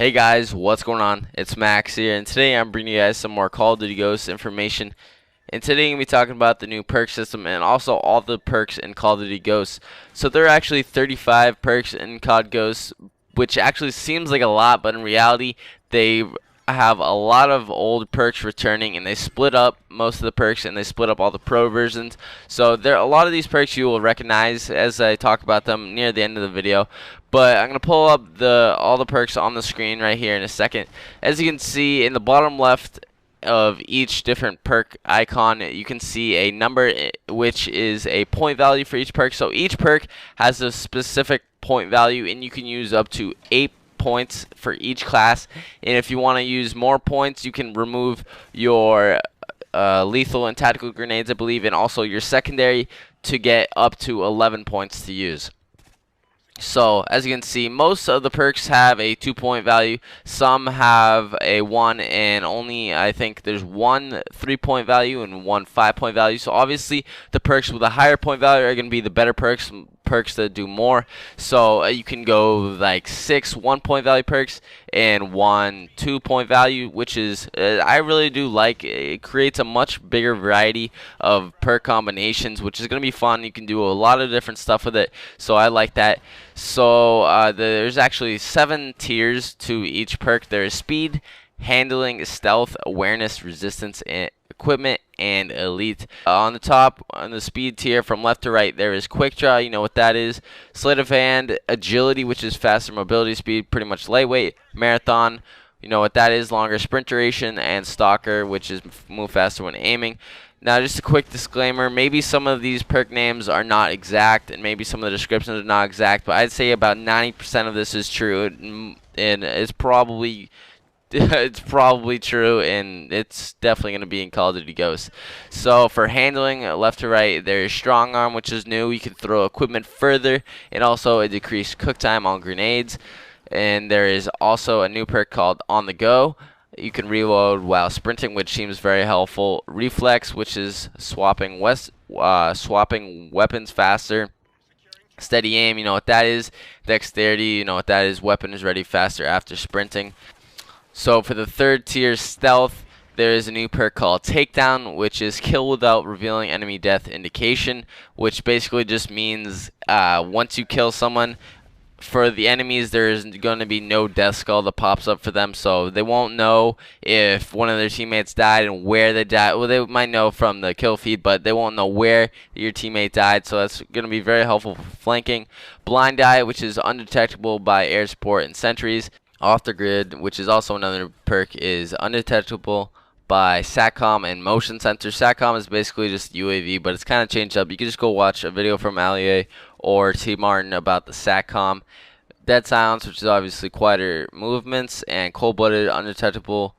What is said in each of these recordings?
Hey guys, what's going on? It's Max here, and today I'm bringing you guys some more Call of Duty Ghosts information. And today I'm going to be talking about the new perk system and also all the perks in Call of Duty Ghosts. So there are actually 35 perks in COD Ghosts, which actually seems like a lot, but in reality they have a lot of old perks returning, and they split up most of the perks and they split up all the pro versions. So there are a lot of these perks you will recognize as I talk about them near the end of the video. But I'm going to pull up all the perks on the screen right here in a second. As you can see in the bottom left of each different perk icon, you can see a number which is a point value for each perk. So each perk has a specific point value, and you can use up to 8 points for each class. And if you want to use more points, you can remove your lethal and tactical grenades, I believe, and also your secondary to get up to 11 points to use. So as you can see, most of the perks have a 2-point value. Some have a 1, and only I think there's one 3-point value and one 5-point value. So obviously the perks with a higher point value are going to be the better perks that do more. So you can go like 6 1-point value perks and 1 2-point value, which is I really do like. It creates a much bigger variety of perk combinations, which is going to be fun. You can do a lot of different stuff with it, so I like that. So there's actually 7 tiers to each perk. There is speed, handling, stealth, awareness, resistance, and equipment, and elite. On the top, on the speed tier from left to right, there is quick draw. You know what that is. Sleight of hand, agility, which is faster mobility speed, pretty much lightweight. Marathon, you know what that is, longer sprint duration. And stalker, which is move faster when aiming. Now, just a quick disclaimer, maybe some of these perk names are not exact, and maybe some of the descriptions are not exact, but I'd say about 90% of this is true, and it's probably true, and it's definitely going to be in Call of Duty Ghosts. So for handling, left to right, there's strong arm, which is new. You can throw equipment further, and also a decreased cook time on grenades. And there is also a new perk called On the Go. You can reload while sprinting, which seems very helpful. Reflex, which is swapping weapons faster. Steady aim, you know what that is. Dexterity, you know what that is. Weapon is ready faster after sprinting. So for the third tier, stealth, there is a new perk called Takedown, which is kill without revealing enemy death indication, which basically just means once you kill someone, for the enemies, there's going to be no death skull that pops up for them, so they won't know if one of their teammates died and where they died. Well, they might know from the kill feed, but they won't know where your teammate died, so that's going to be very helpful for flanking. Blind Eye, which is undetectable by air support and sentries. Off the grid, which is also another perk, is undetectable by SATCOM and motion sensor. SATCOM is basically just UAV, but it's kind of changed up. You can just go watch a video from Allier or T. Martin about the SATCOM. Dead silence, which is obviously quieter movements, and cold-blooded, undetectable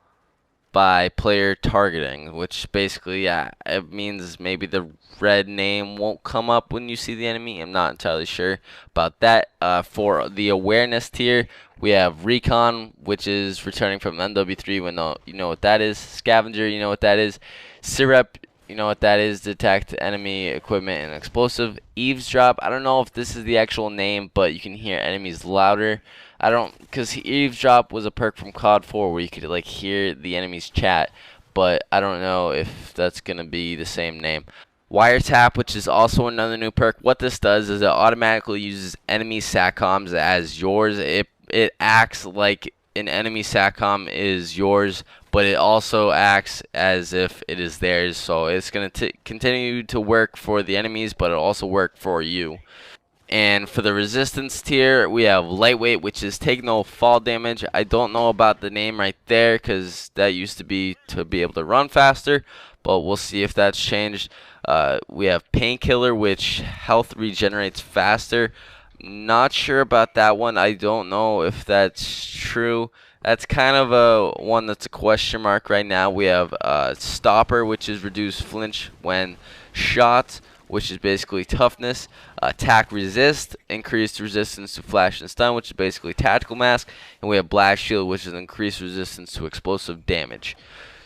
by player targeting, which basically, yeah, it means maybe the red name won't come up when you see the enemy. I'm not entirely sure about that. For the awareness tier, we have Recon, which is returning from MW3. You know what that is. Scavenger, you know what that is. Syrup, you know what that is. Detect enemy equipment and explosive. Eavesdrop, I don't know if this is the actual name, but you can hear enemies louder. Because Eavesdrop was a perk from COD 4 where you could like hear the enemy's chat, but I don't know if that's gonna be the same name. Wiretap, which is also another new perk. What this does is it automatically uses enemy SATCOMs as yours. It acts like an enemy SATCOM is yours, but it also acts as if it is theirs. So it's going to continue to work for the enemies, but it'll also work for you. And for the resistance tier, we have lightweight, which is take no fall damage. I don't know about the name right there because that used to be able to run faster, but we'll see if that's changed. We have painkiller, which health regenerates faster. Not sure about that one. I don't know if that's true. That's kind of a one that's a question mark right now. We have stopper, which is reduced flinch when shot, which is basically toughness. Attack resist, increased resistance to flash and stun, which is basically tactical mask. And we have black shield, which is increased resistance to explosive damage.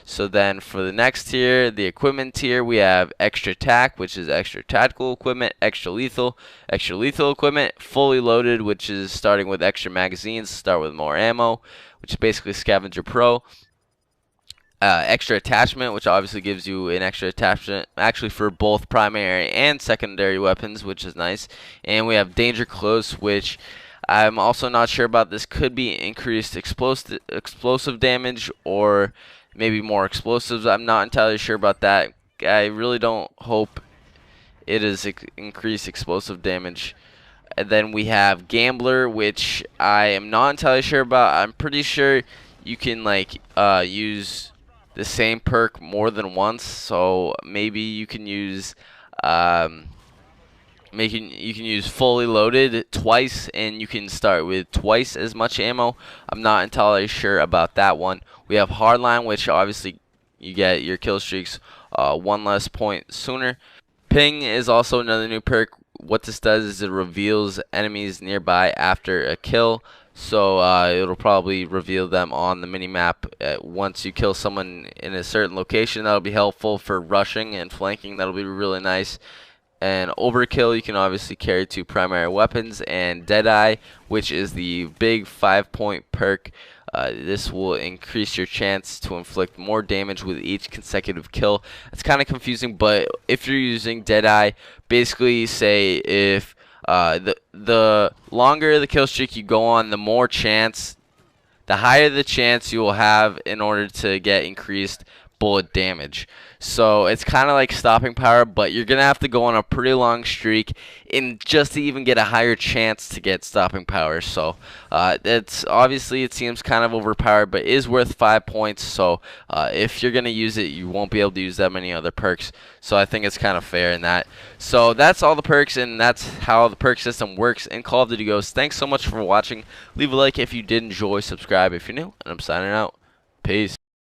So then for the next tier, the equipment tier, we have extra tac, which is extra tactical equipment, extra lethal equipment, fully loaded, which is starting with extra magazines, start with more ammo, which is basically scavenger pro. Extra attachment, which obviously gives you an extra attachment actually for both primary and secondary weapons, which is nice. And we have danger close, which I'm also not sure about. This could be increased explosive damage or maybe more explosives. I'm not entirely sure about that. I really don't hope it is increased explosive damage. And then we have Gambler, which I am not entirely sure about. I'm pretty sure you can like use the same perk more than once, so maybe you can use fully loaded twice, and you can start with twice as much ammo. I'm not entirely sure about that one. We have Hardline, which obviously you get your kill streaks one less point sooner. Ping is also another new perk. What this does is it reveals enemies nearby after a kill. So it'll probably reveal them on the minimap once you kill someone in a certain location. That'll be helpful for rushing and flanking. That'll be really nice. And overkill, you can obviously carry 2 primary weapons, and Deadeye, which is the big 5-point perk. This will increase your chance to inflict more damage with each consecutive kill. It's kind of confusing, but if you're using Deadeye, basically say if the longer the kill streak you go on, the higher the chance you will have in order to get increased bullet damage. So it's kind of like stopping power, but you're gonna have to go on a pretty long streak in just to even get a higher chance to get stopping power. So it's obviously, it seems kind of overpowered, but is worth 5 points. So if you're gonna use it, you won't be able to use that many other perks. So I think it's kind of fair in that. So that's all the perks, and that's how the perk system works in Call of Duty Ghosts. Thanks so much for watching. Leave a like if you did enjoy, subscribe if you're new, and I'm signing out. Peace.